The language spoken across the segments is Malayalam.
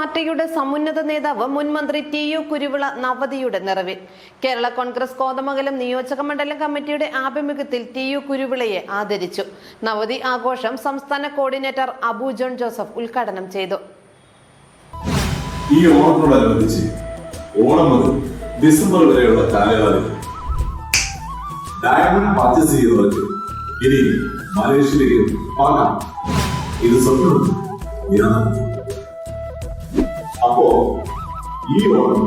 പാർട്ടിയുടെ സമുന്നത നേതാവ് മുൻമന്ത്രി ടി.യു. കുരുവിള നവതിയുടെ നിറവിൽ കേരള കോൺഗ്രസ് കോതമംഗലം നിയോജക മണ്ഡലം കമ്മിറ്റിയുടെ ആഭിമുഖ്യത്തിൽ ടി.യു. കുരുവിളയെ ആദരിച്ചു. നവതി ആഘോഷം സംസ്ഥാന കോർഡിനേറ്റർ അബു ജോൺ ജോസഫ് ഉദ്ഘാടനം ചെയ്തു. ഈ ഓണത്തോടനുബന്ധിച്ച് ഓണം മുതൽ ഡിസംബർ വരെയുള്ള കാലയളവിൽ ഡയമണ്ട് പർച്ചേസ് ചെയ്യുന്നവർക്ക് ഇനി മലേഷ്യയിലേക്ക് പോകാം. ഇത് സ്വപ്നം. അപ്പോ ഈ Onam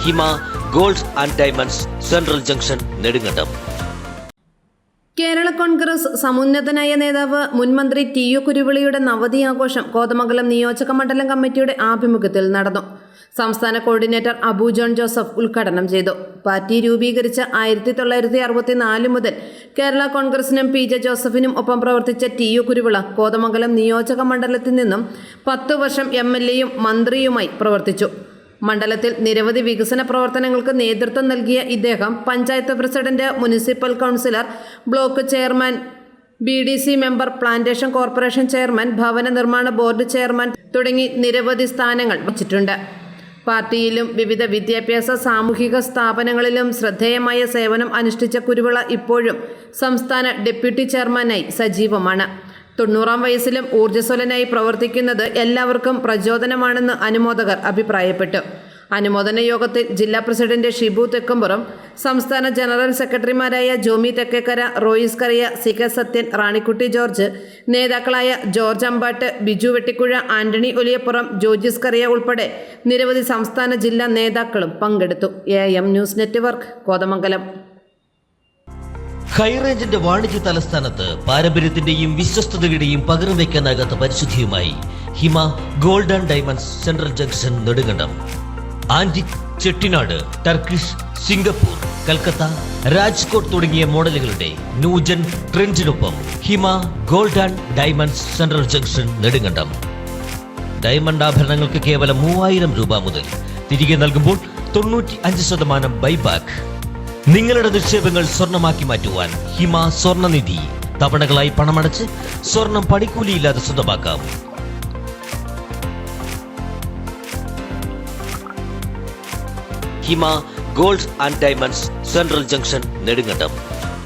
Hima gold and diamonds central junction Nedumkandam. Kerala Congress സമുന്നതനായ നേതാവ് മുൻമന്ത്രി ടി.യു. കുരുവിളയുടെ നവതി ആഘോഷം കോതമംഗലം നിയോജക മണ്ഡലം കമ്മിറ്റിയുടെ ആഭിമുഖ്യത്തിൽ നടന്നു. സംസ്ഥാന കോർഡിനേറ്റർ അബു ജോൺ ജോസഫ് ഉദ്ഘാടനം ചെയ്തു. പാർട്ടി രൂപീകരിച്ച 1964 മുതൽ കേരള കോൺഗ്രസിനും പി.ജെ. ജോസഫിനും ഒപ്പം പ്രവർത്തിച്ച ടി.യു. കുരുവിള കോതമംഗലം നിയോജക മണ്ഡലത്തിൽ നിന്നും 10 വർഷം എം.എൽ.എയും മന്ത്രിയുമായി പ്രവർത്തിച്ചു. മണ്ഡലത്തിൽ നിരവധി വികസന പ്രവർത്തനങ്ങൾക്ക് നേതൃത്വം നൽകിയ ഇദ്ദേഹം panchayat president, municipal councillor, block chairman, BDC member, plantation corporation chairman, ഭവന നിർമ്മാണ ബോർഡ് ചെയർമാൻ തുടങ്ങി നിരവധി സ്ഥാനങ്ങൾ വഹിച്ചിട്ടുണ്ട്. പാർട്ടിയിലും വിവിധ വിദ്യാഭ്യാസ സാമൂഹിക സ്ഥാപനങ്ങളിലും ശ്രദ്ധേയമായ സേവനം അനുഷ്ഠിച്ച കുരുവിള ഇപ്പോഴും സംസ്ഥാന ഡെപ്യൂട്ടി ചെയർമാനായി സജീവമാണ്. 90-ാം വയസ്സിലും ഊർജ്ജസ്വലനായി പ്രവർത്തിക്കുന്നത് എല്ലാവർക്കും പ്രചോദനമാണെന്ന് അനുമോദകർ അഭിപ്രായപ്പെട്ടു. അനുമോദന യോഗത്തിൽ ജില്ലാ പ്രസിഡന്റ് ഷിബു തെക്കമ്പുറം, സംസ്ഥാന ജനറൽ സെക്രട്ടറിമാരായ ജോമി തെക്കേക്കര, റോയിസ് കറിയ, CK സത്യൻ, റാണിക്കുട്ടി ജോർജ്, നേതാക്കളായ ജോർജ് അമ്പാട്ട്, ബിജു വെട്ടിക്കുഴ, ആന്റണി ഒലിയപ്പുറം, ജോജിസ് കറിയ ഉൾപ്പെടെ നിരവധി സംസ്ഥാന ജില്ലാ നേതാക്കളും പങ്കെടുത്തു. AM news network, Kothamangalam. ഹൈറേഞ്ചിന്റെ വാണിജ്യ തലസ്ഥാനത്ത് പാരമ്പര്യത്തിന്റെയും വിശ്വസ്തതയുടെയും പകരം വയ്ക്കാനാകാത്ത പരിശുദ്ധിയുമായി Hima gold and diamonds central junction Nedumkandam. Antique, Chettinad, Turkish, Singapore, Calcutta, Rajkot തുടങ്ങിയ മോഡലുകളുടെ ന്യൂജൻ ട്രെൻഡിനൊപ്പം Hima gold and diamonds central junction Nedumkandam. Diamond ആഭരണങ്ങൾക്ക് കേവലം 3000 രൂപ മുതൽ, തിരികെ നൽകുമ്പോൾ 95% ബൈബാക്ക്. നിങ്ങളുടെ നിക്ഷേപങ്ങൾ സ്വർണമാക്കി മാറ്റുവാൻ ഹിമ സ്വർണനിധി. തവണകളായി പണമടച്ച് സ്വർണം പണിക്കൂലിയില്ലാതെ സ്വന്തമാക്കാം. Hima gold and diamonds central junction Nedumkandam.